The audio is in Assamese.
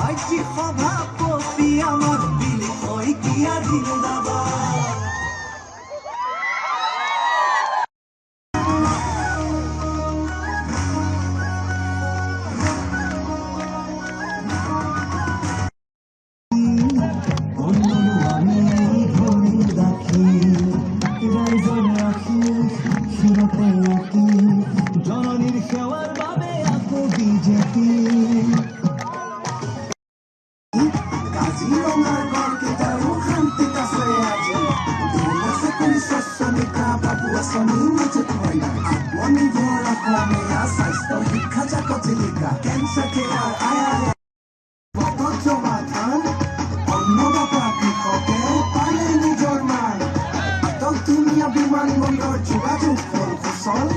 আজি সভাপতি আমাৰ দিলি শইকীয়া জিন্দাবাদ। জননীৰ সেবাৰ বাবে আপু বিজেপি কাজিৰঙাৰ গড়কেইটাৰো শান্তিত আছে আজি। দুৰ্গা চাকৰি স্বচ্ছমিকা বাবু আঁচনি মাজত মইনা আত্মনিৰ্ভৰ অসমীয়া স্বাস্থ্য শিক্ষা জাকত জিলিকা কেঞ্চাৰ কেয়াৰ পথত জমা ধান অন্নদাতা কৃষকে পালে নিজৰ মান। আটক ধুনীয়া বিমানবন্দৰ যোগাযোগ হ'ল সুচল।